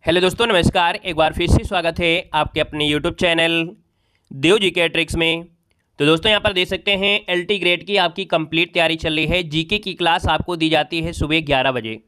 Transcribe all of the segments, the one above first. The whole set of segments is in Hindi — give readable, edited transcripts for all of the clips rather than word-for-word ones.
हेलो दोस्तों, नमस्कार। एक बार फिर से स्वागत है आपके अपने यूट्यूब चैनल देव जीके ट्रिक्स में। तो दोस्तों यहाँ पर देख सकते हैं एलटी ग्रेड की आपकी कंप्लीट तैयारी चल रही है। जीके की क्लास आपको दी जाती है सुबह 11 बजे।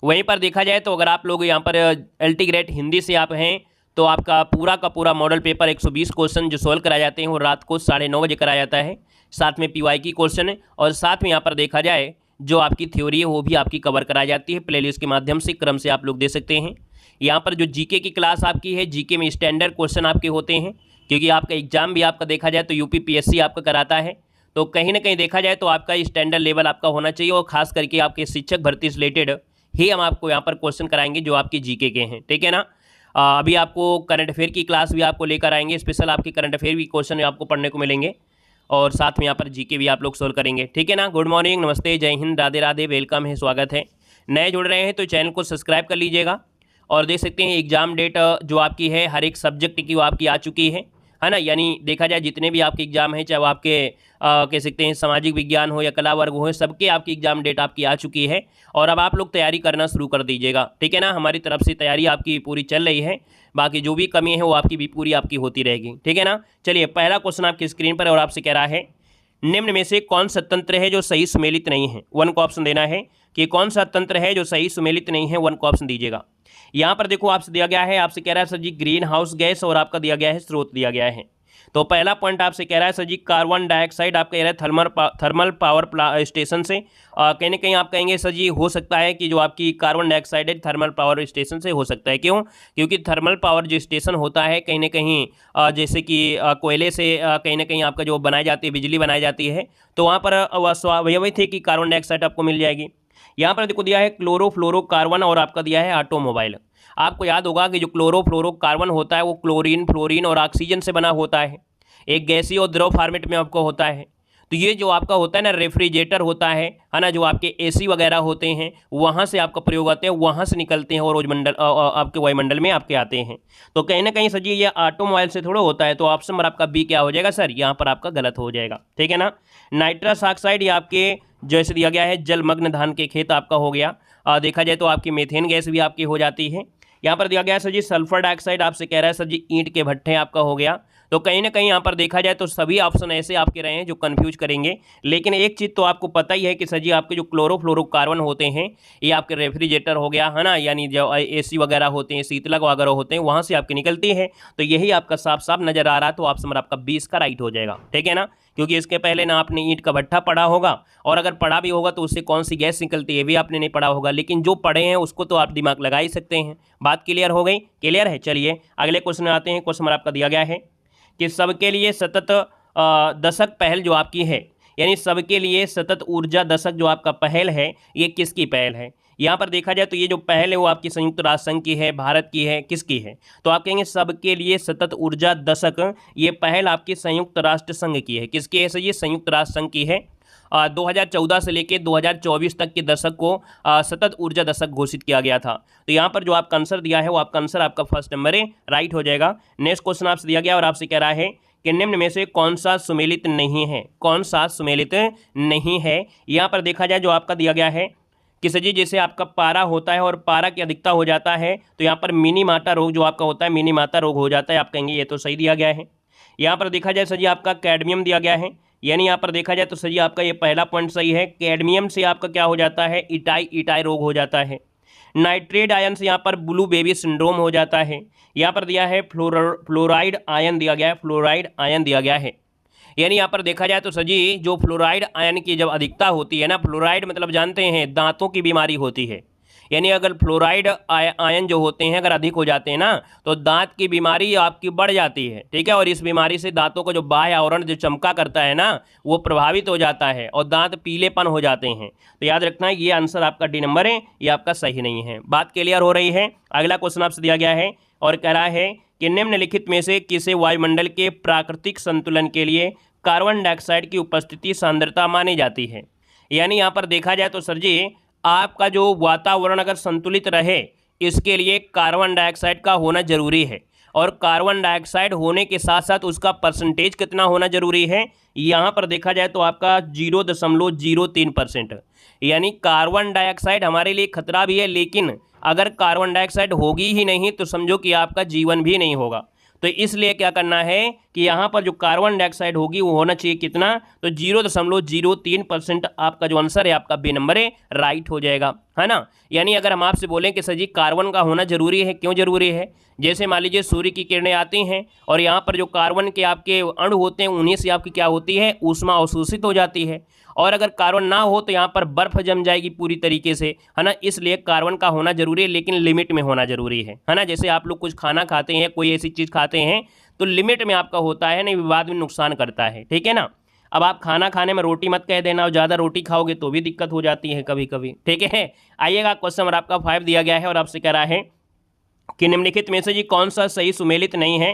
वहीं पर देखा जाए तो अगर आप लोग यहाँ पर एलटी ग्रेड हिंदी से आप हैं तो आपका पूरा का पूरा मॉडल पेपर 120 क्वेश्चन जो सोल्व कराए जाते हैं वो रात को 9:30 बजे कराया जाता है। साथ में पीवाई की क्वेश्चन और साथ में यहाँ पर देखा जाए जो आपकी थ्योरी है वो भी आपकी कवर कराई जाती है। प्लेलिस्ट के माध्यम से क्रम से आप लोग दे सकते हैं। यहाँ पर जो जीके की क्लास आपकी है, जीके में स्टैंडर्ड क्वेश्चन आपके होते हैं, क्योंकि आपका एग्जाम भी आपका देखा जाए तो यूपीपीएससी आपका कराता है। तो कहीं ना कहीं देखा जाए तो आपका स्टैंडर्ड लेवल आपका होना चाहिए और खास करके आपके शिक्षक भर्ती से रिलेटेड ही हम आपको यहाँ पर क्वेश्चन कराएंगे जो आपके जीके के हैं, ठीक है ना। अभी आपको करंट अफेयर की क्लास भी आपको लेकर आएंगे, स्पेशल आपके करंट अफेयर भी क्वेश्चन आपको पढ़ने को मिलेंगे और साथ में यहाँ पर जीके भी आप लोग सोल्व करेंगे, ठीक है ना। गुड मॉर्निंग, नमस्ते, जय हिंद, राधे राधे, वेलकम है, स्वागत है। नए जुड़ रहे हैं तो चैनल को सब्सक्राइब कर लीजिएगा। और देख सकते हैं एग्जाम डेट जो आपकी है हर एक सब्जेक्ट की वो आपकी आ चुकी है ना। यानी देखा जाए जितने भी आपके एग्जाम हैं, चाहे वो आपके कह सकते हैं सामाजिक विज्ञान हो या कला वर्ग हो, सबके आपकी एग्जाम डेट आपकी आ चुकी है। और अब आप लोग तैयारी करना शुरू कर दीजिएगा, ठीक है ना। हमारी तरफ से तैयारी आपकी पूरी चल रही है, बाकी जो भी कमी है वो आपकी भी पूरी आपकी होती रहेगी, ठीक है ना। चलिए, पहला क्वेश्चन आपकी स्क्रीन पर और आपसे कह रहा है निम्न में से कौन सा तंत्र है जो सही सुमेलित नहीं है। वन को ऑप्शन देना है कि कौन सा तंत्र है जो सही सुमेलित नहीं है, वन को ऑप्शन दीजिएगा। यहाँ पर देखो आपसे दिया गया है, आपसे कह रहा है सर जी ग्रीन हाउस गैस और आपका दिया गया है स्रोत दिया गया है। तो पहला पॉइंट आपसे कह रहा है सर जी कार्बन डाइऑक्साइड आपका कह रहा है थर्मल पावर स्टेशन से। कहीं ना कहीं आप कहेंगे सर जी हो सकता है कि जो आपकी कार्बन डाइऑक्साइड है थर्मल पावर स्टेशन से हो सकता है। क्यों? क्योंकि थर्मल पावर जो स्टेशन होता है कहीं ना कहीं जैसे कि कोयले से कहीं ना कहीं आपका जो बनाई जाती है बिजली बनाई जाती है, तो वहाँ पर स्वाभाविक थे कि कार्बन डाइऑक्साइड आपको मिल जाएगी। यहाँ पर देखो दिया है क्लोरोफ्लोरोकार्बन और आपका दिया है ऑटोमोबाइल। आपको याद होगा कि जो क्लोरोफ्लोरोकार्बन होता है वो क्लोरीन, फ्लोरीन और ऑक्सीजन से बना होता है, एक गैसीय और द्रव फॉर्मेट में आपको होता है। तो ये जो आपका होता है ना रेफ्रिजरेटर होता है ना, जो आपके एसी वगैरह होते हैं वहाँ से आपका प्रयोग आते हैं, वहाँ से निकलते हैं और ओजमंडल आपके वायुमंडल में आपके आते हैं। तो कहीं ना कहीं सर जी ये ऑटोमोबाइल से थोड़ा होता है, तो ऑप्शन नंबर आपका बी क्या हो जाएगा सर, यहाँ पर आपका गलत हो जाएगा, ठीक है ना। नाइट्रस ऑक्साइड ये आपके जैसे दिया गया है जलमग्न धान के खेत आपका हो गया। देखा जाए तो आपकी मीथेन गैस भी आपकी हो जाती है। यहाँ पर दिया गया है सर जी सल्फर डाइऑक्साइड, आपसे कह रहा है सर जी ईंट के भट्ठे आपका हो गया। तो कहीं ना कहीं यहाँ पर देखा जाए तो सभी ऑप्शन ऐसे आपके रहे हैं जो कंफ्यूज करेंगे। लेकिन एक चीज़ तो आपको पता ही है कि सर जी आपके जो क्लोरोफ्लोरोकार्बन होते हैं ये आपके रेफ्रिजरेटर हो गया है ना, यानी जो एसी वगैरह होते हैं, शीतलक वगैरह होते हैं, वहाँ से आपकी निकलती है। तो यही आपका साफ साफ नजर आ रहा है, तो ऑप्शन नंबर आपका 20 का राइट हो जाएगा, ठीक है ना। क्योंकि इसके पहले ना आपने ईंट का भट्ठा पढ़ा होगा, और अगर पढ़ा भी होगा तो उससे कौन सी गैस निकलती है भी आपने नहीं पढ़ा होगा, लेकिन जो पढ़े हैं उसको तो आप दिमाग लगा ही सकते हैं। बात क्लियर हो गई? क्लियर है। चलिए अगले क्वेश्चन में आते हैं। क्वेश्चन नंबर आपका दिया गया है कि सबके लिए सतत दशक पहल जो आपकी है, यानी सबके लिए सतत ऊर्जा दशक जो आपका पहल है ये किसकी पहल है। यहाँ पर देखा जाए तो ये जो पहल है वो आपकी संयुक्त राष्ट्र संघ की है, भारत की है, किसकी है? तो आप कहेंगे सबके लिए सतत ऊर्जा दशक ये पहल आपकी संयुक्त राष्ट्र संघ की है। किसकी है सर? ये संयुक्त राष्ट्र संघ की है। 2014 से लेकर 2024 तक के दशक को सतत ऊर्जा दशक घोषित किया गया था। तो यहाँ पर जो आपका आंसर दिया है वो आपका आंसर आपका फर्स्ट नंबर है, राइट हो जाएगा। नेक्स्ट क्वेश्चन आपसे दिया गया और आपसे कह रहा है कि निम्न में से कौन सा सुमेलित नहीं है, कौन सा सुमेलित नहीं है। यहाँ पर देखा जाए जो आपका दिया गया है कि सर जी जैसे आपका पारा होता है और पारा की अधिकता हो जाता है तो यहाँ पर मिनी माता रोग जो आपका होता है मिनी माता रोग हो जाता है। आप कहेंगे ये तो सही दिया गया है। यहाँ पर देखा जाए सर जी आपका कैडमियम दिया गया है, यानी यहाँ पर देखा जाए तो सर जी आपका ये पहला पॉइंट सही है। कैडमियम से आपका क्या हो जाता है? इटाई रोग हो जाता है। नाइट्रेट आयन से यहाँ पर ब्लू बेबी सिंड्रोम हो जाता है। यहाँ पर दिया है फ्लोराइड आयन दिया गया है, फ्लोराइड आयन दिया गया है। यानी यहाँ पर देखा जाए तो सर जी जो फ्लोराइड आयन की जब अधिकता होती है ना, फ्लोराइड मतलब जानते हैं दांतों की बीमारी होती है। यानी अगर फ्लोराइड आयन जो होते हैं अगर अधिक हो जाते हैं ना तो दांत की बीमारी आपकी बढ़ जाती है, ठीक है। और इस बीमारी से दांतों का जो बाह्य आवरण जो चमका करता है ना वो प्रभावित हो जाता है और दांत पीलेपन हो जाते हैं। तो याद रखना ये आंसर आपका डी नंबर है, ये आपका सही नहीं है। बात क्लियर हो रही है। अगला क्वेश्चन आपसे दिया गया है और कह रहा है कि निम्नलिखित में से किसे वायुमंडल के प्राकृतिक संतुलन के लिए कार्बन डाइऑक्साइड की उपस्थिति सांद्रता मानी जाती है। यानी यहाँ पर देखा जाए तो सर जी आपका जो वातावरण अगर संतुलित रहे इसके लिए कार्बन डाइऑक्साइड का होना जरूरी है, और कार्बन डाइऑक्साइड होने के साथ साथ उसका परसेंटेज कितना होना जरूरी है। यहाँ पर देखा जाए तो आपका 0.03%। यानी कार्बन डाइऑक्साइड हमारे लिए खतरा भी है, लेकिन अगर कार्बन डाइऑक्साइड होगी ही नहीं तो समझो कि आपका जीवन भी नहीं होगा। तो इसलिए क्या करना है कि यहाँ पर जो कार्बन डाइऑक्साइड होगी वो होना चाहिए कितना, तो 0.03% आपका जो आंसर है आपका बी नंबर है राइट हो जाएगा, है ना। यानी अगर हम आपसे बोलें कि सर जी कार्बन का होना जरूरी है, क्यों जरूरी है, जैसे मान लीजिए सूर्य की किरणें आती हैं और यहाँ पर जो कार्बन के आपके अणु होते हैं उन्हीं से आपकी क्या होती है, ऊष्मा अवशोषित हो जाती है, और अगर कार्बन ना हो तो यहाँ पर बर्फ जम जाएगी पूरी तरीके से, है ना। इसलिए कार्बन का होना जरूरी है, लेकिन लिमिट में होना जरूरी है ना। जैसे आप लोग कुछ खाना खाते हैं, कोई ऐसी चीज़ खाते हैं तो लिमिट में आपका होता है, नहीं बाद में नुकसान करता है, ठीक है ना। अब आप खाना खाने में रोटी मत कह देना, और ज़्यादा रोटी खाओगे तो भी दिक्कत हो जाती है कभी कभी, ठीक है। आइएगा क्वेश्चन नंबर आपका 5 दिया गया है और आपसे कह रहा है कि निम्नलिखित में से जी कौन सा सही सुमेलित नहीं है।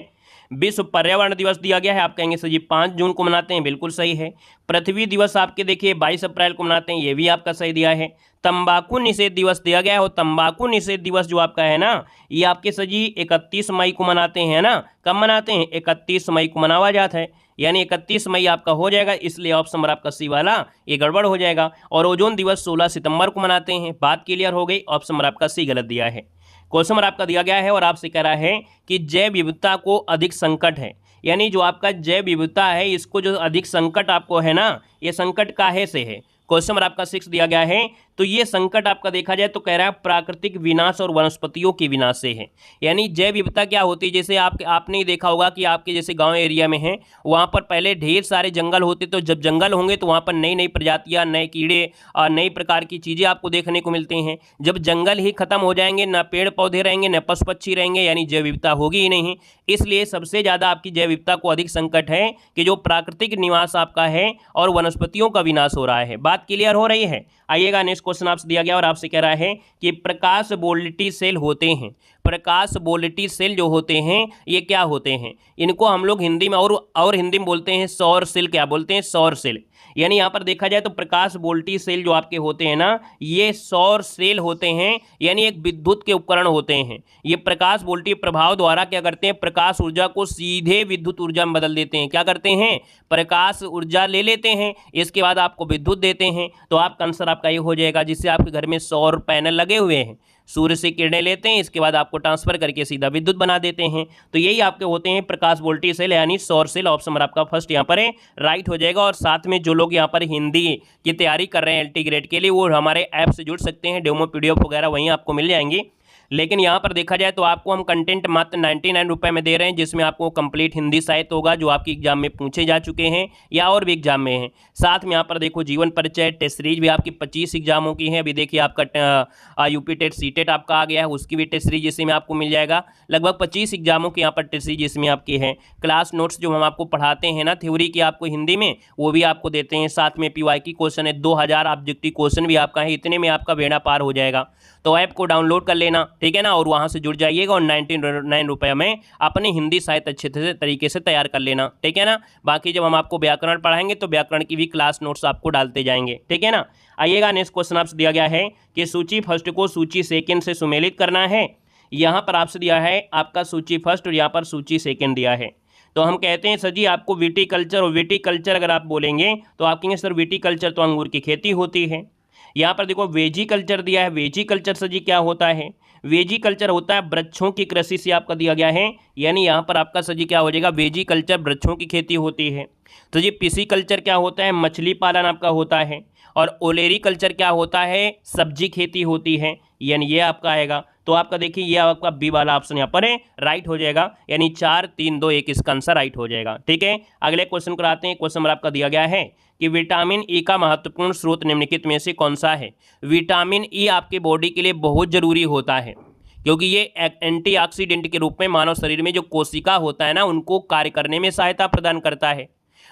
विश्व पर्यावरण दिवस दिया गया है, आप कहेंगे सर जी 5 जून को मनाते हैं, बिल्कुल सही है। पृथ्वी दिवस आपके देखिए 22 अप्रैल को मनाते हैं, ये भी आपका सही दिया है। तंबाकू निषेध दिवस दिया गया है, और तंबाकू निषेध दिवस जो आपका है ना, ये आपके सर जी 31 मई को मनाते हैं ना। कब मनाते हैं, 31 मई को मनावा जाता है, यानी 31 मई आपका हो जाएगा, इसलिए ऑप्शन नंबर आपका सी वाला ये गड़बड़ हो जाएगा। और ओजोन दिवस 16 सितंबर को मनाते हैं, बात क्लियर हो गई, ऑप्शन नंबर आपका सी गलत दिया है। क्वेश्चन नंबर आपका दिया गया है और आपसे कह रहा है कि जैव विविधता को अधिक संकट है, यानी जो आपका जैव विविधता है इसको जो अधिक संकट आपको है ना, ये संकट काहे से है। क्वेश्चन नंबर आपका 6 दिया गया है, तो ये संकट आपका देखा जाए तो कह रहा है प्राकृतिक विनाश और वनस्पतियों के विनाश से है। यानी जैव विविधता क्या होती है, जैसे आपने ही देखा होगा कि आपके जैसे गांव एरिया में है, वहाँ पर पहले ढेर सारे जंगल होते, तो जब जंगल होंगे तो वहाँ पर नई नई प्रजातियाँ, नए कीड़े और नई प्रकार की चीज़ें आपको देखने को मिलती हैं। जब जंगल ही खत्म हो जाएंगे, ना पेड़ पौधे रहेंगे, न पशु पक्षी रहेंगे, यानी जैव विविधता होगी ही नहीं। इसलिए सबसे ज़्यादा आपकी जैव विविधता को अधिक संकट है कि जो प्राकृतिक निवास आपका है और वनस्पतियों का विनाश हो रहा है। बात क्लियर हो रही है। आइएगा नेक्स्ट क्वेश्चन आपसे दिया गया और आपसे कह रहा है कि प्रकाश बोल्टी सेल होते हैं, प्रकाश बोल्टी सेल जो होते हैं ये क्या होते हैं, इनको हम लोग हिंदी में और हिंदी में बोलते हैं सौर सेल। क्या बोलते हैं, सौर सेल। यानी यहाँ पर देखा जाए तो प्रकाश बोल्टी सेल जो आपके होते हैं ना, ये सौर सेल होते हैं, यानी एक विद्युत के उपकरण होते हैं। ये प्रकाश बोल्टी प्रभाव द्वारा क्या करते हैं, प्रकाश ऊर्जा को सीधे विद्युत ऊर्जा में बदल देते हैं। क्या करते हैं, प्रकाश ऊर्जा ले लेते हैं, इसके बाद आपको विद्युत देते हैं। तो आपका आंसर आपका ये हो जाएगा, जिससे आपके घर में सौर पैनल लगे हुए हैं, सूर्य से किरणें लेते हैं, इसके बाद आपको ट्रांसफर करके सीधा विद्युत बना देते हैं। तो यही आपके होते हैं प्रकाश वोल्टेज सेल, यानी सौर सेल। ऑप्शन नंबर आपका फर्स्ट यहाँ पर है राइट हो जाएगा। और साथ में जो लोग यहाँ पर हिंदी की तैयारी कर रहे हैं एलटी ग्रेड के लिए, वो हमारे ऐप से जुड़ सकते हैं, डेमो पीडीएफ वगैरह वहीं आपको मिल जाएंगी। लेकिन यहाँ पर देखा जाए तो आपको हम कंटेंट मात्र 99 रुपये में दे रहे हैं, जिसमें आपको कंप्लीट हिंदी साहित्य होगा जो आपकी एग्जाम में पूछे जा चुके हैं या और भी एग्जाम में हैं। साथ में यहाँ पर देखो जीवन परिचय टेस्ट सीरीज भी आपकी 25 एग्जामों की है। अभी देखिए आपका यूपी टेट सी टेट आपका आ गया है, उसकी भी टेस्ट सीरीज इसमें आपको मिल जाएगा। लगभग 25 एग्जामों की यहाँ पर टेस्ट सीरीज इसमें आपकी है। क्लास नोट्स जो हम आपको पढ़ाते हैं ना थ्योरी की आपको हिंदी में, वो भी आपको देते हैं। साथ में पीवाई की क्वेश्चन है, 2000 ऑब्जेक्टिव क्वेश्चन भी आपका है। इतने में आपका बेड़ा पार हो जाएगा। तो ऐप को डाउनलोड कर लेना, ठीक है ना, और वहाँ से जुड़ जाइएगा और 99 रुपये में अपनी हिंदी साहित्य अच्छे तरीके से तैयार कर लेना, ठीक है ना। बाकी जब हम आपको व्याकरण पढ़ाएंगे तो व्याकरण की भी क्लास नोट्स आपको डालते जाएंगे, ठीक है ना। आइएगा नेक्स्ट क्वेश्चन आपसे दिया गया है कि सूची फर्स्ट को सूची सेकेंड से सुमेलित करना है। यहाँ पर आपसे दिया है आपका सूची फर्स्ट और यहाँ पर सूची सेकेंड दिया है। तो हम कहते हैं सर जी आपको विटीकल्चर, और विटीकल्चर अगर आप बोलेंगे तो आप कहेंगे सर विटीकल्चर तो अंगूर की खेती होती है। यहाँ पर देखो वेजिकल्चर दिया है, वेजिकल्चर सर जी क्या होता है, वेजिकल्चर होता है वृक्षों की कृषि से आपका दिया गया है। यानी यहाँ पर आपका सर जी क्या हो जाएगा, वेजिकल्चर वृक्षों की खेती होती है। तो जी पिसीकल्चर क्या होता है, मछली पालन आपका होता है। और ओलेरीकल्चर क्या होता है, सब्जी खेती होती है, यानी ये आपका आएगा। तो आपका देखिए ये आपका बी वाला ऑप्शन यहाँ पर है राइट हो जाएगा, यानी 4 3 2 1 इसका आंसर राइट हो जाएगा, ठीक है। अगले क्वेश्चन को आते हैं। क्वेश्चन नंबर आपका दिया गया है कि विटामिन ई का महत्वपूर्ण स्रोत निम्नलिखित में से कौन सा है। विटामिन ई आपके बॉडी के लिए बहुत जरूरी होता है, क्योंकि ये एंटीऑक्सीडेंट के रूप में मानव शरीर में जो कोशिका होता है ना, उनको कार्य करने में सहायता प्रदान करता है।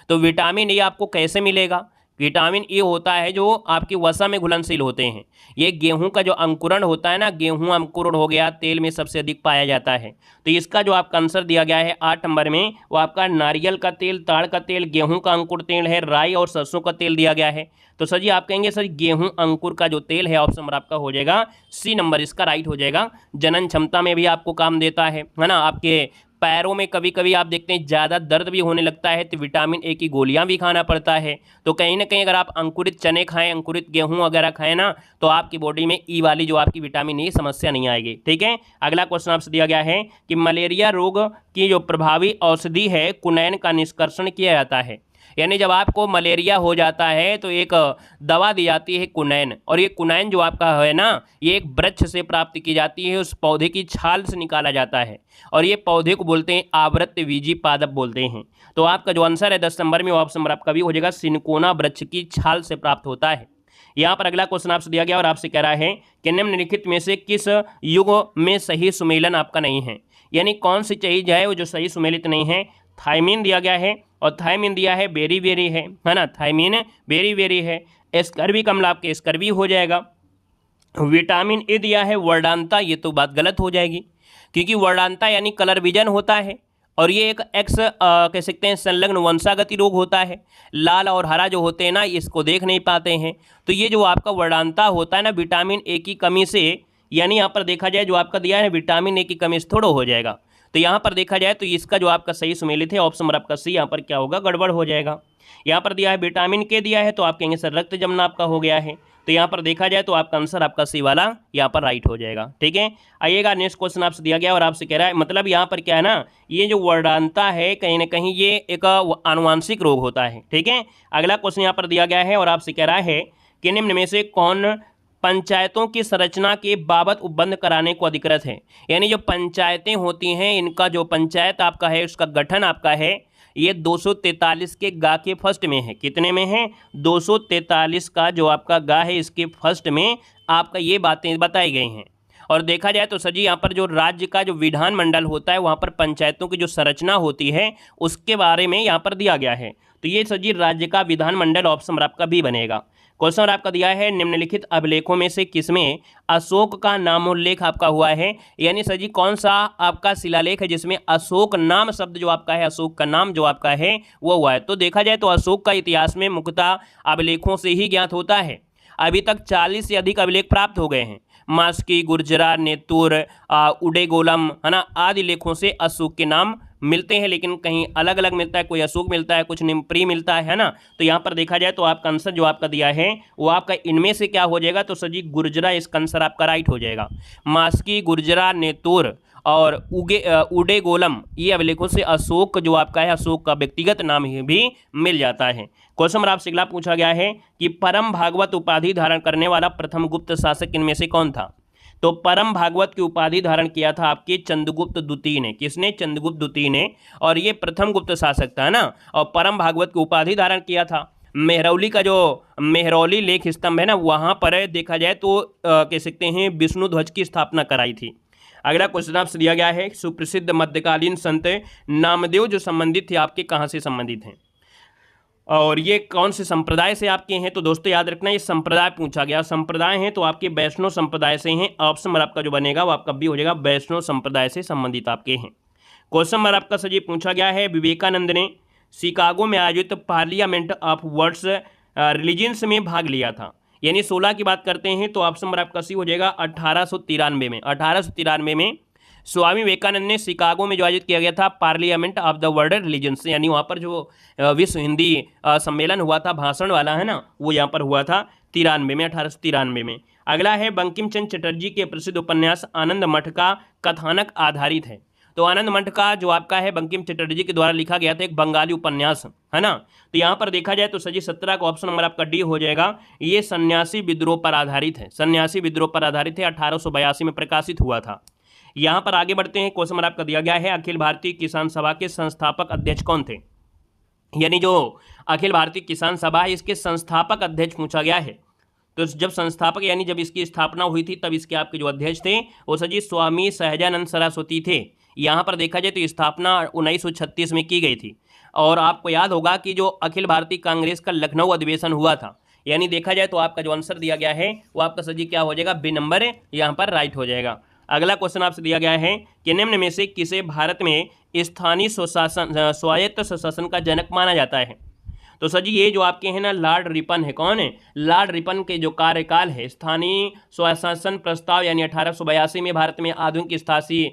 तो विटामिन ई आपको कैसे मिलेगा, विटामिन ई होता है जो आपकी वसा में घुलनशील होते हैं। ये गेहूं का जो अंकुरण होता है ना, गेहूं अंकुरण हो गया, तेल में सबसे अधिक पाया जाता है। तो इसका जो आपका आंसर दिया गया है 8 नंबर में, वो आपका नारियल का तेल, ताड़ का तेल, गेहूं का अंकुर तेल है, राई और सरसों का तेल दिया गया है। तो सर जी आप कहेंगे सर गेहूं अंकुर का जो तेल है, ऑप्शन नंबर आपका हो जाएगा सी नंबर, इसका राइट हो जाएगा। जनन क्षमता में भी आपको काम देता है ना, आपके पैरों में कभी कभी आप देखते हैं ज़्यादा दर्द भी होने लगता है तो विटामिन ए की गोलियां भी खाना पड़ता है। तो कहीं ना कहीं अगर आप अंकुरित चने खाएं, अंकुरित गेहूं वगैरह खाएं ना, तो आपकी बॉडी में ई वाली जो आपकी विटामिन ई समस्या नहीं आएगी। ठीक है, अगला क्वेश्चन आपसे दिया गया है कि मलेरिया रोग की जो प्रभावी औषधि है कुनैन का निष्कर्षण किया जाता है। यानी जब आपको मलेरिया हो जाता है तो एक दवा दी जाती है कुनैन, और ये कुनैन जो आपका है ना, ये एक वृक्ष से प्राप्त की जाती है, उस पौधे की छाल से निकाला जाता है, और ये पौधे को बोलते हैं आवृतबीजी पादप बोलते हैं। तो आपका जो आंसर है 10 नंबर में, वो ऑप्शन नंबर आपका भी हो जाएगा, सिनकोना वृक्ष की छाल से प्राप्त होता है। यहाँ पर अगला क्वेश्चन आपसे दिया गया और आपसे कह रहा है कि निम्नलिखित में से किस युग में सही सुमेलन आपका नहीं है। यानी कौन सी चीज है वो जो सही सुमेलित नहीं है। थायमीन दिया गया है, और थायमीन दिया है बेरी बेरी है ना, थायमीन बेरी बेरी है। स्कर्वी कमला आपके स्कर्वी हो जाएगा। विटामिन ए दिया है वर्णांता, ये तो बात गलत हो जाएगी, क्योंकि वर्णांता यानी कलर विजन होता है, और ये एक एक्स कह सकते हैं संलग्न वंशागति रोग होता है। लाल और हरा जो होते हैं ना, इसको देख नहीं पाते हैं। तो ये जो आपका वर्णांता होता है ना, विटामिन ए की कमी से, यानी यहाँ पर देखा जाए जो आपका दिया है विटामिन ए की कमी से थोड़ा हो जाएगा। तो यहाँ पर देखा जाए तो इसका जो आपका सही सुमेलित है ऑप्शन नंबर आपका सी, यहाँ पर क्या होगा, गड़बड़ हो जाएगा। यहाँ पर दिया है विटामिन के दिया है, तो आप कहेंगे सर रक्त जमना आपका हो गया है। तो यहाँ पर देखा जाए तो आपका आंसर आपका सी वाला यहाँ पर राइट हो जाएगा। ठीक है, आइएगा नेक्स्ट क्वेश्चन आपसे दिया गया और आपसे कह रहा है, मतलब यहाँ पर क्या है ना, ये जो वर्णांता है कहीं ना कहीं ये एक आनुवांशिक रोग होता है। ठीक है, अगला क्वेश्चन यहाँ पर दिया गया है और आपसे कह रहा है कि निम्न में से कौन पंचायतों की संरचना के बाबत उपबंध कराने को अधिकृत है। यानी जो पंचायतें होती हैं, इनका जो पंचायत आपका है उसका गठन आपका है, ये 243 के गा के फर्स्ट में है। कितने में है, 243 का जो आपका गा है इसके फर्स्ट में आपका ये बातें बताई गई हैं। और देखा जाए तो सर जी यहाँ पर जो राज्य का जो विधानमंडल होता है, वहाँ पर पंचायतों की जो संरचना होती है उसके बारे में यहाँ पर दिया गया है। तो ये सर जी राज्य का विधानमंडल ऑप्शन नंबर आपका भी बनेगा। क्वेश्चन आपका दिया है निम्नलिखित अभिलेखों में से किसमें अशोक का नामोल्लेख आपका हुआ है। यानी सर जी कौन सा आपका शिलालेख है जिसमें अशोक नाम शब्द जो आपका है, अशोक का नाम जो आपका है वो हुआ है। तो देखा जाए तो अशोक का इतिहास में मुख्यतः अभिलेखों से ही ज्ञात होता है। अभी तक 40 से अधिक अभिलेख प्राप्त हो गए हैं। मास्की, गुर्जरा, नेतुर, उडेगोलम है ना, आदि लेखों से अशोक के नाम मिलते हैं, लेकिन कहीं अलग अलग मिलता है, कोई अशोक मिलता है, कुछ निम्प्री मिलता है ना। तो यहाँ पर देखा जाए तो आपका आंसर जो आपका दिया है वो आपका इनमें से क्या हो जाएगा, तो सर जी गुर्जरा इसका आंसर आपका राइट हो जाएगा। मास्की, गुर्जरा, नेतुर और उडेगोलम ये अभिलेखों से अशोक जो आपका है, अशोक का व्यक्तिगत नाम ही भी मिल जाता है। क्वेश्चन नंबर आपसे अगला पूछा गया है कि परम भागवत उपाधि धारण करने वाला प्रथम गुप्त शासक इनमें से कौन था। तो परम भागवत की उपाधि धारण किया था आपके चंद्रगुप्त द्वितीय ने। किसने, चंद्रगुप्त द्वितीय ने, और ये प्रथम गुप्त शासक था ना। और परम भागवत की उपाधि धारण किया था। मेहरौली का जो मेहरौली लेख स्तंभ है ना, वहाँ पर देखा जाए तो कह सकते हैं विष्णु ध्वज की स्थापना कराई थी। अगला क्वेश्चन आपसे दिया गया है सुप्रसिद्ध मध्यकालीन संत नामदेव जो संबंधित थे आपके कहाँ से संबंधित हैं, और ये कौन से संप्रदाय से आपके हैं। तो दोस्तों याद रखना ये संप्रदाय पूछा गया, संप्रदाय हैं तो आपके वैष्णव संप्रदाय से हैं। ऑप्शन नंबर आपका जो बनेगा वो आपका भी हो जाएगा, वैष्णव संप्रदाय से संबंधित आपके हैं। क्वेश्चन नंबर आपका सर ये पूछा गया है विवेकानंद ने शिकागो में आयोजित पार्लियामेंट ऑफ वर्ल्ड्स रिलीजन्स में भाग लिया था। यानी 16 की बात करते हैं तो ऑप्शन नंबर आपका सी हो जाएगा 1893 में। 1893 में स्वामी विवेकानंद ने शिकागो में जो आयोजित किया गया था parliament of the world religions, यानी वहाँ पर जो विश्व हिंदी सम्मेलन हुआ था, भाषण वाला है ना, वो यहाँ पर हुआ था 93 में, 1893 में। अगला है बंकिम चंद्र चटर्जी के प्रसिद्ध उपन्यास आनंद मठ का कथानक आधारित है। तो आनंद मठ का जो आपका है बंकिम चटर्जी के द्वारा लिखा गया था एक बंगाली उपन्यास है ना। तो यहाँ पर देखा जाए तो सजी 17 का ऑप्शन नंबर आपका डी हो जाएगा। ये सन्यासी विद्रोह पर आधारित है, सन्यासी विद्रोह पर आधारित है, 1882 में प्रकाशित हुआ था। यहाँ पर आगे बढ़ते हैं। क्वेश्चन नंबर आपका दिया गया है अखिल भारतीय किसान सभा के संस्थापक अध्यक्ष कौन थे। यानी जो अखिल भारतीय किसान सभा है इसके संस्थापक अध्यक्ष पूछा गया है। तो जब संस्थापक यानी जब इसकी स्थापना हुई थी तब इसके आपके जो अध्यक्ष थे वो सजी स्वामी सहजानंद सरस्वती थे। यहाँ पर देखा जाए तो स्थापना 1936 में की गई थी। और आपको याद होगा कि जो अखिल भारतीय कांग्रेस का लखनऊ अधिवेशन हुआ था, यानी देखा जाए तो आपका जो आंसर दिया गया है वो आपका सजी क्या हो जाएगा, बी नंबर यहाँ पर राइट हो जाएगा। अगला क्वेश्चन आपसे दिया गया है कि निम्न में से किसे भारत में स्थानीय स्वशासन स्वायत्त स्वशासन का जनक माना जाता है। तो सर जी ये जो आपके हैं ना लॉर्ड रिपन है, कौन है? लॉर्ड रिपन के जो कार्यकाल है, स्थानीय स्वशासन प्रस्ताव यानी 1882 में भारत में आधुनिक स्थानीय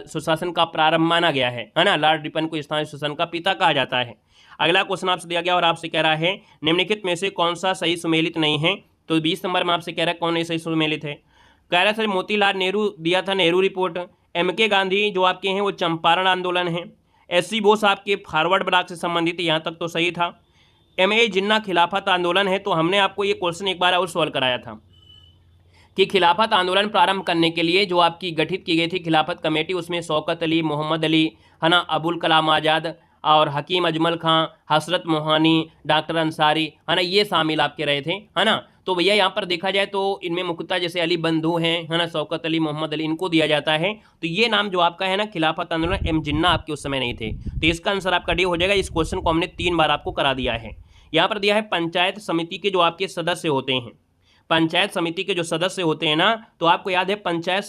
सुशासन का प्रारंभ माना गया है ना। लॉर्ड रिपन को स्थानीय सुशासन का पिता कहा जाता है। अगला क्वेश्चन आपसे दिया गया और आपसे कह रहा है निम्नलिखित में से कौन सा सही सुमेलित नहीं है। तो 20 नंबर में आपसे कह रहा है कौन नहीं सही सुमेलित है। कह रहा है सर मोतीलाल नेहरू दिया था नेहरू रिपोर्ट, MK गांधी जो आपके हैं वो चंपारण आंदोलन है, SC बोस आपके फॉरवर्ड ब्लॉक से संबंधित, यहाँ तक तो सही था। MA जिन्ना खिलाफत आंदोलन है, तो हमने आपको ये क्वेश्चन एक बार और सॉल्व कराया था कि खिलाफत आंदोलन प्रारंभ करने के लिए जो आपकी गठित की गई थी खिलाफत कमेटी, उसमें शौकत अली, मोहम्मद अली है ना, अबुल कलाम आज़ाद और हकीम अजमल खां, हसरत मोहानी, डॉक्टर अंसारी है ना, ये शामिल आपके रहे थे है ना। तो भैया यहाँ पर देखा जाए तो इनमें मुख्यतः जैसे अली बंधु हैं है ना, शौकत अली, मोहम्मद अली, इनको दिया जाता है। तो ये नाम जो आपका है ना खिलाफत आंदोलन, M जिन्ना आपके उस समय नहीं थे। तो इसका आंसर आपका डी हो जाएगा। इस क्वेश्चन को हमने 3 बार आपको करा दिया है। यहाँ पर दिया है पंचायत समिति के जो आपके सदस्य होते हैं, पंचायत समिति के जो सदस्य होते हैं ना, तो आपको याद है पंचायत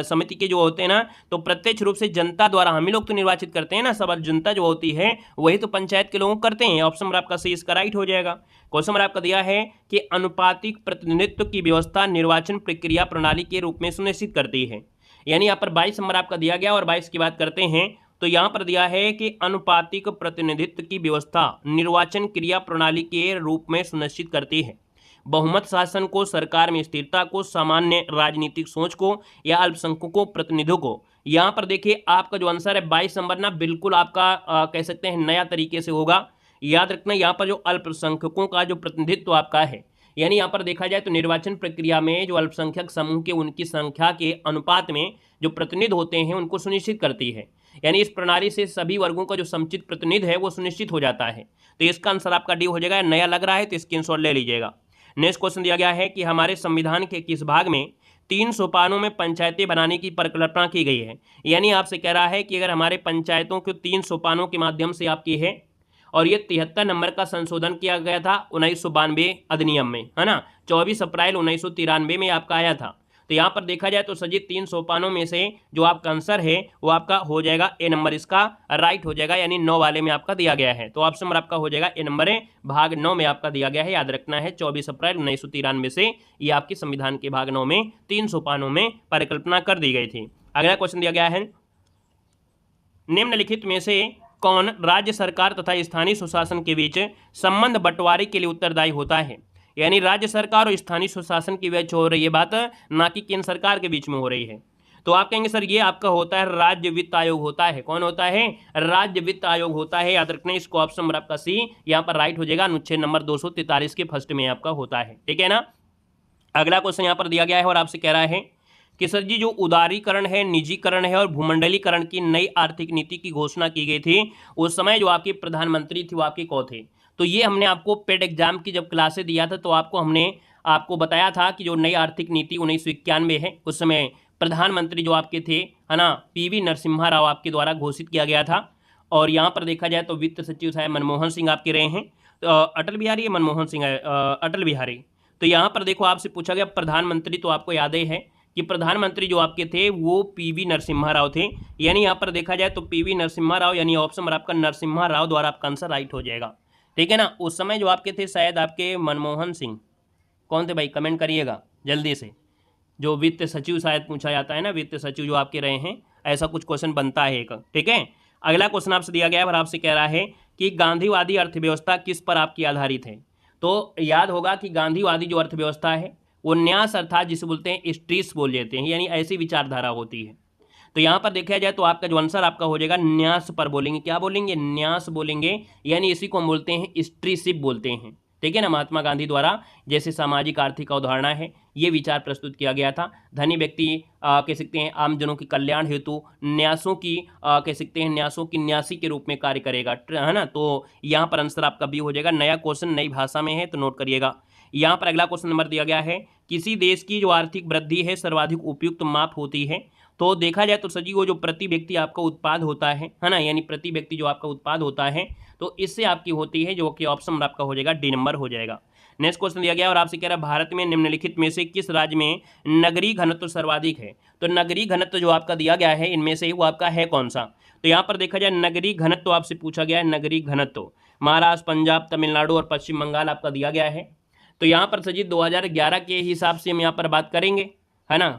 समिति के जो होते हैं ना, तो प्रत्यक्ष रूप से जनता द्वारा हम ही लोग तो निर्वाचित करते हैं ना, सब जनता जो होती है वही तो पंचायत के लोगों को करते हैं। ऑप्शन नंबर आपका सही इसका राइट हो जाएगा। क्वेश्चन नंबर आपका दिया है कि अनुपातिक प्रतिनिधित्व की व्यवस्था निर्वाचन प्रक्रिया प्रणाली के रूप में सुनिश्चित करती है। यानी यहाँ पर 22 नंबर आपका दिया गया और 22 की बात करते हैं तो यहाँ पर दिया है कि अनुपातिक प्रतिनिधित्व की व्यवस्था निर्वाचन क्रिया प्रणाली के रूप में सुनिश्चित करती है, बहुमत शासन को, सरकार में स्थिरता को, सामान्य राजनीतिक सोच को या अल्पसंख्यकों प्रतिनिधियों को। यहाँ पर देखिए आपका जो आंसर है 22 नंबर ना बिल्कुल आपका कह सकते हैं नया तरीके से होगा। याद रखना यहाँ पर जो अल्पसंख्यकों का जो प्रतिनिधित्व आपका है, यानी यहाँ पर देखा जाए तो निर्वाचन प्रक्रिया में जो अल्पसंख्यक समूह के उनकी संख्या के अनुपात में जो प्रतिनिधि होते हैं उनको सुनिश्चित करती है। यानी इस प्रणाली से सभी वर्गों का जो समुचित प्रतिनिधि है वो सुनिश्चित हो जाता है। तो इसका आंसर आपका डी हो जाएगा। नया लग रहा है तो स्क्रीनशॉट ले लीजिएगा। नेक्स्ट क्वेश्चन दिया गया है कि हमारे संविधान के किस भाग में 3 सोपानों में पंचायतें बनाने की परिकल्पना की गई है। यानी आपसे कह रहा है कि अगर हमारे पंचायतों को 3 सोपानों के माध्यम से आपकी है, और ये 73 नंबर का संशोधन किया गया था 1992 अधिनियम में है ना, 24 अप्रैल 1993 में आपका आया था। तो यहाँ पर देखा जाए तो सजी 3 सोपानों में से जो आपका आंसर है वो आपका हो जाएगा ए नंबर, इसका राइट हो जाएगा, यानी 9 वाले में आपका दिया गया है। तो ऑप्शन नंबर आपका हो जाएगा ए नंबर है, भाग 9 में आपका दिया गया है। याद रखना है 24 अप्रैल 1993 से ये आपकी संविधान के भाग 9 में 3 सोपानों में परिकल्पना कर दी गई थी। अगला क्वेश्चन दिया गया है निम्नलिखित में से कौन राज्य सरकार तथा स्थानीय सुशासन के बीच संबंध बंटवारे के लिए उत्तरदायी होता है। यानी राज्य सरकार और स्थानीय सुशासन की बीच हो रही है बात, ना कि केंद्र सरकार के बीच में हो रही है। तो आप कहेंगे सर ये आपका होता है राज्य वित्त आयोग होता है। कौन होता है? राज्य वित्त आयोग होता है। याद रखना इसको ऑप्शन नंबर आपका सी यहाँ पर राइट हो जाएगा। अनुच्छेद नंबर 243 के फर्स्ट में आपका होता है, ठीक है ना। अगला क्वेश्चन यहाँ पर दिया गया है और आपसे कह रहा है कि सर जी जो उदारीकरण है, निजीकरण है और भूमंडलीकरण की नई आर्थिक नीति की घोषणा की गई थी उस समय जो आपके प्रधानमंत्री थी वो आपके कौन थे। तो ये हमने आपको पेड एग्जाम की जब क्लासेस दिया था तो हमने आपको बताया था कि जो नई आर्थिक नीति 1991 है उस समय प्रधानमंत्री जो आपके थे है ना PV नरसिम्हा राव आपके द्वारा घोषित किया गया था। और यहाँ पर देखा जाए तो वित्त सचिव साहब मनमोहन सिंह आपके रहे हैं। तो अटल बिहारी मनमोहन सिंह अटल बिहारी। तो यहाँ पर देखो आपसे पूछा गया प्रधानमंत्री, तो आपको याद ही है कि प्रधानमंत्री जो आपके थे वो PV नरसिम्हा राव थे। यानी यहाँ पर देखा जाए तो PV नरसिम्हा राव, यानी ऑप्शन नंबर आपका नरसिम्हा राव द्वारा आपका आंसर राइट हो जाएगा, ठीक है ना। उस समय जो आपके थे शायद आपके मनमोहन सिंह, कौन थे भाई कमेंट करिएगा जल्दी से। जो वित्त सचिव शायद पूछा जाता है ना, वित्त सचिव जो आपके रहे हैं, ऐसा कुछ क्वेश्चन बनता है एक, ठीक है। अगला क्वेश्चन आपसे दिया गया है और आपसे कह रहा है कि गांधीवादी अर्थव्यवस्था किस पर आपकी आधारित है। तो याद होगा कि गांधीवादी जो अर्थव्यवस्था है वो न्यास अर्थात जिसे बोलते हैं स्ट्रीस बोल लेते हैं, यानी ऐसी विचारधारा होती है। तो यहाँ पर देखा जाए तो आपका जो आंसर आपका हो जाएगा न्यास पर बोलेंगे। क्या बोलेंगे? न्यास बोलेंगे, यानी इसी को हम बोलते हैं स्त्रीशिप बोलते हैं, ठीक है ना। महात्मा गांधी द्वारा जैसे सामाजिक आर्थिक अवधारणा है ये विचार प्रस्तुत किया गया था। धनी व्यक्ति कह सकते हैं आमजनों के कल्याण हेतु न्यासों की कह सकते हैं न्यासों की न्यासी के रूप में कार्य करेगा, है ना। तो यहाँ पर आंसर आपका बी हो जाएगा। नया क्वेश्चन नई भाषा में है तो नोट करिएगा। यहाँ पर अगला क्वेश्चन नंबर दिया गया है किसी देश की जो आर्थिक वृद्धि है सर्वाधिक उपयुक्त माप होती है। तो देखा जाए तो सजी वो जो प्रति व्यक्ति आपका उत्पाद होता है ना, यानी प्रति व्यक्ति जो आपका उत्पाद होता है तो इससे आपकी होती है, जो कि ऑप्शन आपका हो जाएगा डी नंबर हो जाएगा। नेक्स्ट क्वेश्चन दिया गया और आपसे कह रहा है भारत में निम्नलिखित में से किस राज्य में नगरीय घनत्व सर्वाधिक है। तो नगरीय घनत्व जो आपका दिया गया है इनमें से वो आपका है कौन सा। तो यहाँ पर देखा जाए नगरीय घनत्व आपसे पूछा गया है। नगरीय घनत्व महाराष्ट्र, पंजाब, तमिलनाडु और पश्चिम बंगाल आपका दिया गया है। तो यहाँ पर सर जी 2011 के हिसाब से हम यहाँ पर बात करेंगे, है ना।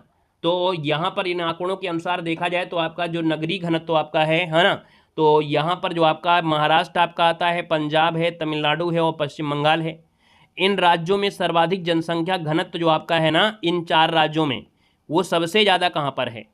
तो यहाँ पर इन आंकड़ों के अनुसार देखा जाए तो आपका जो नगरीय घनत्व तो आपका है ना, तो यहाँ पर जो आपका महाराष्ट्र आपका आता है, पंजाब है, तमिलनाडु है और पश्चिम बंगाल है। इन राज्यों में सर्वाधिक जनसंख्या घनत्व जो आपका है ना, इन 4 राज्यों में वो सबसे ज़्यादा कहाँ पर है?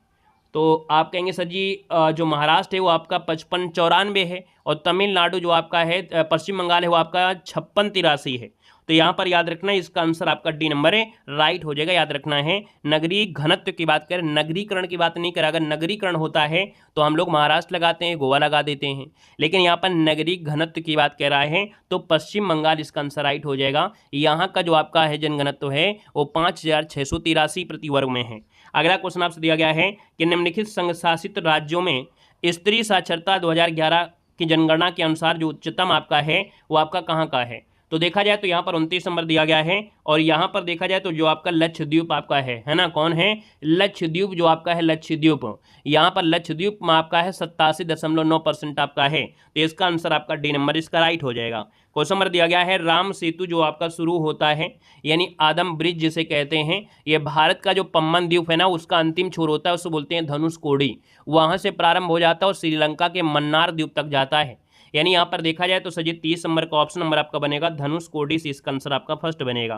तो आप कहेंगे सर जी जो महाराष्ट्र है वो आपका 55-94 है और तमिलनाडु जो आपका है पश्चिम बंगाल है वो आपका 56-83 है। तो यहाँ पर याद रखना है, इसका आंसर आपका डी नंबर है, राइट हो जाएगा। याद रखना है नगरीय घनत्व की बात करें, नगरीकरण की बात नहीं करें। अगर नगरीकरण होता है तो हम लोग महाराष्ट्र लगाते हैं, गोवा लगा देते हैं, लेकिन यहाँ पर नगरीय घनत्व की बात कर रहा है तो पश्चिम बंगाल इसका आंसर राइट हो जाएगा। यहाँ का जो आपका है जनघनत्व है वो 5683 प्रति वर्ग में है। अगला क्वेश्चन आपसे दिया गया है कि निम्नलिखित संघ शासित राज्यों में स्त्री साक्षरता 2011 की जनगणना के अनुसार जो उच्चतम आपका है वो आपका कहाँ का है? तो देखा जाए तो यहाँ पर 29 नंबर दिया गया है और यहाँ पर देखा जाए तो जो आपका लक्षद्वीप आपका है ना, कौन है? लक्षद्वीप जो आपका है लक्षद्वीप, यहाँ पर लक्षद्वीप में आपका है 87.9% आपका है। तो इसका आंसर आपका डी नंबर इसका राइट हो जाएगा। क्वेश्चन नंबर दिया गया है राम सेतु जो आपका शुरू होता है यानी आदम ब्रिज जिसे कहते हैं, ये भारत का जो पम्बन द्वीप है ना उसका अंतिम छोर होता है, उसको बोलते हैं धनुषकोडी। वहाँ से प्रारंभ हो जाता है और श्रीलंका के मन्नार द्वीप तक जाता है। यानी यहाँ पर देखा जाए तो सजी 30 नंबर का ऑप्शन नंबर आपका बनेगा धनुषकोडी से इसका आंसर आपका फर्स्ट बनेगा।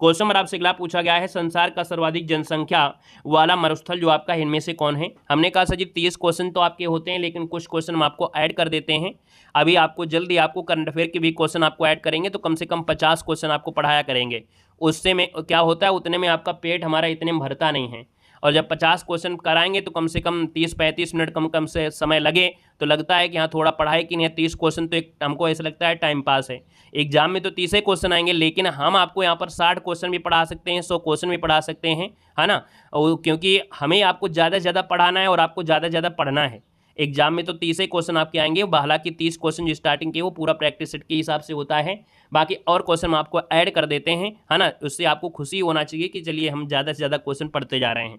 क्वेश्चन नंबर आपसे अगला पूछा गया है संसार का सर्वाधिक जनसंख्या वाला मरुस्थल जो आपका इनमें से कौन है? हमने कहा सजी 30 क्वेश्चन तो आपके होते हैं लेकिन कुछ क्वेश्चन हम आपको ऐड कर देते हैं। अभी आपको जल्दी आपको करंट अफेयर के भी क्वेश्चन आपको ऐड करेंगे तो कम से कम 50 क्वेश्चन आपको पढ़ाया करेंगे। उससे में क्या होता है उतने में आपका पेट हमारा इतने में भरता नहीं है, और जब 50 क्वेश्चन कराएंगे तो कम से कम 30-35 मिनट कम से समय लगे तो लगता है कि हाँ थोड़ा पढ़ाई की नहीं है। 30 क्वेश्चन तो एक हमको ऐसा लगता है टाइम पास है। एग्जाम में तो 30 क्वेश्चन आएंगे लेकिन हम आपको यहाँ पर 60 क्वेश्चन भी पढ़ा सकते हैं, 100 क्वेश्चन भी पढ़ा सकते हैं, है ना। और क्योंकि हमें आपको ज़्यादा से ज़्यादा पढ़ाना है और आपको ज़्यादा से ज़्यादा पढ़ना है। एग्जाम में तो 30 क्वेश्चन आपके आएंगे, हालांकि 30 क्वेश्चन जो स्टार्टिंग के वो पूरा प्रैक्टिस सेट के हिसाब से होता है, बाकी और क्वेश्चन हम आपको ऐड कर देते हैं, है ना। उससे आपको खुशी होना चाहिए कि चलिए हम ज़्यादा से ज़्यादा क्वेश्चन पढ़ते जा रहे हैं।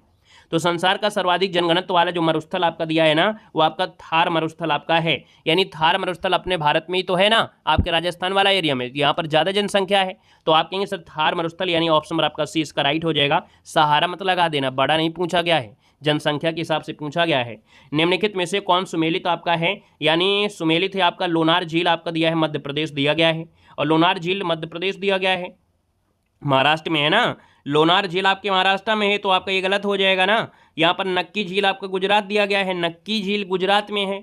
तो संसार का सर्वाधिक जनघनत्व वाला जो मरुस्थल आपका दिया है ना वो आपका थार मरुस्थल आपका है। यानी थार मरुस्थल अपने भारत में ही तो है ना, आपके राजस्थान वाला एरिया में, यहाँ पर ज़्यादा जनसंख्या है। तो आप कहेंगे सर थार मरुस्थल यानी ऑप्शन नंबर आपका सी इसका राइट हो जाएगा। सहारा मत लगा देना, बड़ा नहीं पूछा गया है, जनसंख्या के हिसाब से पूछा गया है। निम्नलिखित में से कौन सुमेलित आपका है? यानी सुमेलित है आपका लोनार झील आपका दिया है, मध्य प्रदेश दिया गया है, और लोनार झील मध्य प्रदेश दिया गया है, महाराष्ट्र में है ना। लोनार झील आपके महाराष्ट्र में है तो आपका ये गलत हो जाएगा ना। यहाँ पर नक्की झील आपका गुजरात दिया गया है, नक्की झील गुजरात में है,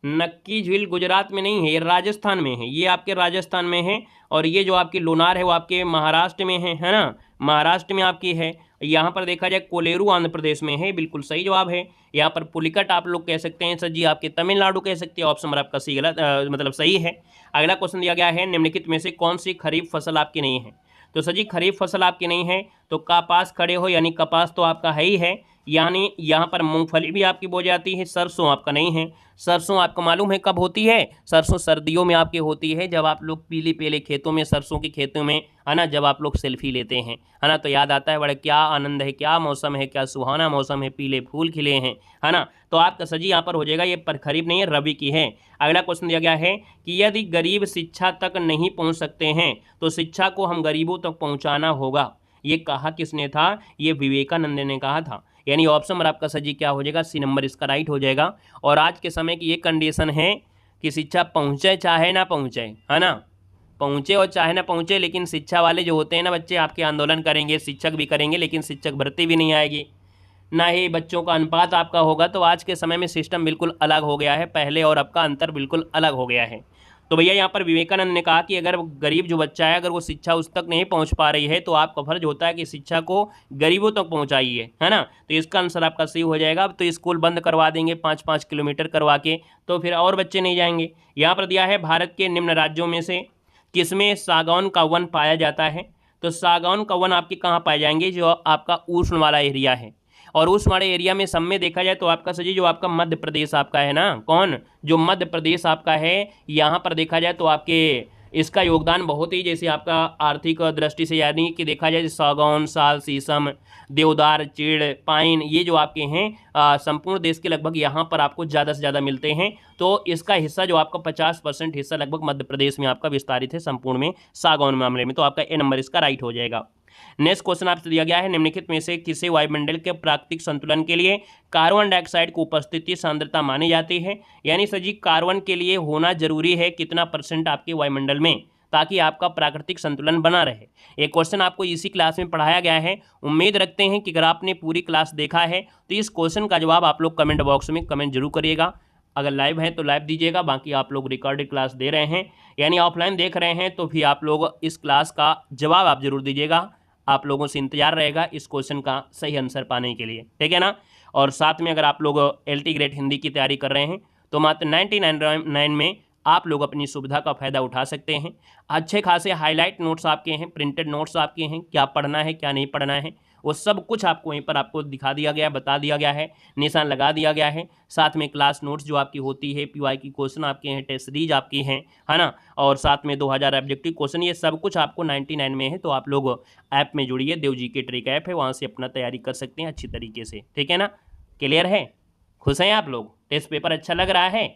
नक्की झील गुजरात में नहीं है, ये राजस्थान में है, ये आपके राजस्थान में है। और ये जो आपकी लोनार है वो आपके महाराष्ट्र में है ना, महाराष्ट्र में आपकी है। यहाँ पर देखा जाए कोलेरू आंध्र प्रदेश में है, बिल्कुल सही जवाब है। यहाँ पर पुलिकट आप लोग कह सकते हैं सर जी, आपके तमिलनाडु कह सकते हैं, ऑप्शन नंबर आपका सी गलत मतलब सही है। अगला क्वेश्चन दिया गया है निम्नलिखित में से कौन सी खरीफ फसल आपकी नहीं है? तो सर जी खरीफ फसल आपकी नहीं है तो कपास खड़े हो यानी कपास तो आपका है ही है, यानी यहाँ पर मूंगफली भी आपकी बो जाती है। सरसों आपका नहीं है, सरसों आपको मालूम है कब होती है? सरसों सर्दियों में आपकी होती है, जब आप लोग पीले पीले खेतों में, सरसों के खेतों में, है ना, जब आप लोग सेल्फी लेते हैं, है ना, तो याद आता है बड़े क्या आनंद है, क्या मौसम है, क्या सुहाना मौसम है, पीले फूल खिले हैं, है ना। तो आपका सजी यहाँ पर हो जाएगा, ये पर खरीफ नहीं है, रबी की है। अगला क्वेश्चन दिया गया है कि यदि गरीब शिक्षा तक नहीं पहुँच सकते हैं तो शिक्षा को हम गरीबों तक पहुँचाना होगा। ये कहा किसने था? ये विवेकानंद ने कहा था। यानी ऑप्शन नंबर आपका सजी क्या हो जाएगा? सी नंबर इसका राइट हो जाएगा। और आज के समय की ये कंडीशन है कि शिक्षा पहुँचे चाहे ना पहुँचे, है ना, पहुँचे और चाहे ना पहुँचे, लेकिन शिक्षा वाले जो होते हैं ना बच्चे आपके आंदोलन करेंगे, शिक्षक भी करेंगे, लेकिन शिक्षक भर्ती भी नहीं आएगी, ना ही बच्चों का अनुपात आपका होगा। तो आज के समय में सिस्टम बिल्कुल अलग हो गया है, पहले और अब का अंतर बिल्कुल अलग हो गया है। तो भैया यहाँ पर विवेकानंद ने कहा कि अगर गरीब जो बच्चा है अगर वो शिक्षा उस तक नहीं पहुँच पा रही है तो आपका फर्ज होता है कि शिक्षा को गरीबों तक पहुँचाइए, है ना। तो इसका आंसर आपका सही हो जाएगा। अब तो स्कूल बंद करवा देंगे 5-5 किलोमीटर करवा के, तो फिर और बच्चे नहीं जाएंगे। यहाँ पर दिया है भारत के निम्न राज्यों में से किसमें सागौन का वन पाया जाता है? तो सागौन का वन आपके कहाँ पाए जाएंगे? जो आपका उष्ण वाला एरिया है, और उस वाले एरिया में सब में देखा जाए तो आपका सजी जो आपका मध्य प्रदेश आपका है ना, कौन? जो मध्य प्रदेश आपका है, यहाँ पर देखा जाए तो आपके इसका योगदान बहुत ही, जैसे आपका आर्थिक दृष्टि से यानी कि देखा जाए सागौन, साल, शीशम, देवदार, चीड़, पाइन, ये जो आपके हैं संपूर्ण देश के लगभग यहाँ पर आपको ज़्यादा से ज़्यादा मिलते हैं। तो इसका हिस्सा जो आपका 50% हिस्सा लगभग मध्य प्रदेश में आपका विस्तारित है संपूर्ण में सागौन मामले में। तो आपका ए नंबर इसका राइट हो जाएगा। नेक्स्ट क्वेश्चन आपसे दिया गया है, निम्नलिखित में से किसे वायुमंडल के प्राकृतिक संतुलन के लिए कार्बन डाइऑक्साइड की उपस्थिति सांद्रता मानी जाती है। यानी सर जी कार्बन के लिए होना जरूरी है कितना % आपके वायुमंडल में, ताकि आपका प्राकृतिक संतुलन बना रहे। एक क्वेश्चन आपको इसी क्लास में पढ़ाया गया है। उम्मीद रखते हैं कि अगर आपने पूरी क्लास देखा है तो इस क्वेश्चन का जवाब आप लोग कमेंट बॉक्स में कमेंट जरूर करिएगा। अगर लाइव है तो लाइव दीजिएगा, बाकी आप लोग रिकॉर्डेड क्लास दे रहे हैं यानी ऑफलाइन देख रहे हैं तो फिर आप लोग इस क्लास का जवाब आप जरूर दीजिएगा। आप लोगों से इंतजार रहेगा इस क्वेश्चन का सही आंसर पाने के लिए, ठीक है ना। और साथ में अगर आप लोग LT ग्रेड हिंदी की तैयारी कर रहे हैं तो मात्र 99 में आप लोग अपनी सुविधा का फ़ायदा उठा सकते हैं। अच्छे खासे हाईलाइट नोट्स आपके हैं, प्रिंटेड नोट्स आपके हैं, क्या पढ़ना है क्या नहीं पढ़ना है वो सब कुछ आपको वहीं पर आपको दिखा दिया गया है, बता दिया गया है, निशान लगा दिया गया है। साथ में क्लास नोट्स जो आपकी होती है, PY की क्वेश्चन आपके हैं, टेस्ट सीरीज आपकी हैं, है ना, और साथ में 2000 ऑब्जेक्टिव क्वेश्चन, ये सब कुछ आपको 99 में है। तो आप लोग ऐप में जुड़िए, देव जी के ट्रिक ऐप है, वहाँ से अपना तैयारी कर सकते हैं अच्छी तरीके से, ठीक है ना। क्लियर है, खुश हैं आप लोग, टेस्ट पेपर अच्छा लग रहा है,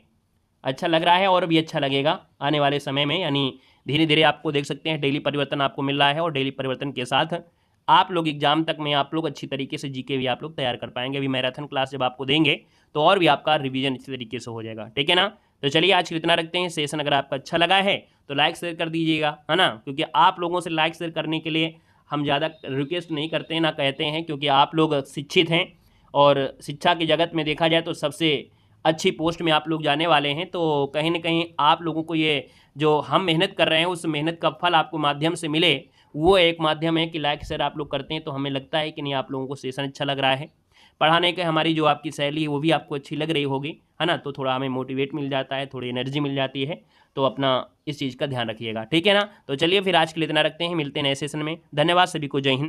अच्छा लग रहा है और भी अच्छा लगेगा आने वाले समय में। यानी धीरे धीरे आपको देख सकते हैं डेली परिवर्तन आपको मिल रहा है और डेली परिवर्तन के साथ आप लोग एग्जाम तक में आप लोग अच्छी तरीके से जीके भी आप लोग तैयार कर पाएंगे। अभी मैराथन क्लास जब आपको देंगे तो और भी आपका रिवीजन अच्छी तरीके से हो जाएगा, ठीक है ना। तो चलिए आज के इतना रखते हैं। सेशन अगर आपका अच्छा लगा है तो लाइक शेयर कर दीजिएगा, है ना, क्योंकि आप लोगों से लाइक शेयर करने के लिए हम ज़्यादा रिक्वेस्ट नहीं करते हैं ना कहते हैं, क्योंकि आप लोग शिक्षित हैं और शिक्षा की जगत में देखा जाए तो सबसे अच्छी पोस्ट में आप लोग जाने वाले हैं। तो कहीं ना कहीं आप लोगों को ये जो हम मेहनत कर रहे हैं उस मेहनत का फल आपको माध्यम से मिले, वो एक माध्यम है कि लाइक शेयर आप लोग करते हैं। तो हमें लगता है कि नहीं आप लोगों को सेशन अच्छा लग रहा है, पढ़ाने के हमारी जो आपकी शैली है वो भी आपको अच्छी लग रही होगी, है ना। तो थोड़ा हमें मोटिवेट मिल जाता है, थोड़ी एनर्जी मिल जाती है। तो अपना इस चीज़ का ध्यान रखिएगा, ठीक है ना। तो चलिए फिर आज के लिए इतना रखते हैं, मिलते हैं नए सेशन में। धन्यवाद सभी को, जय हिंद।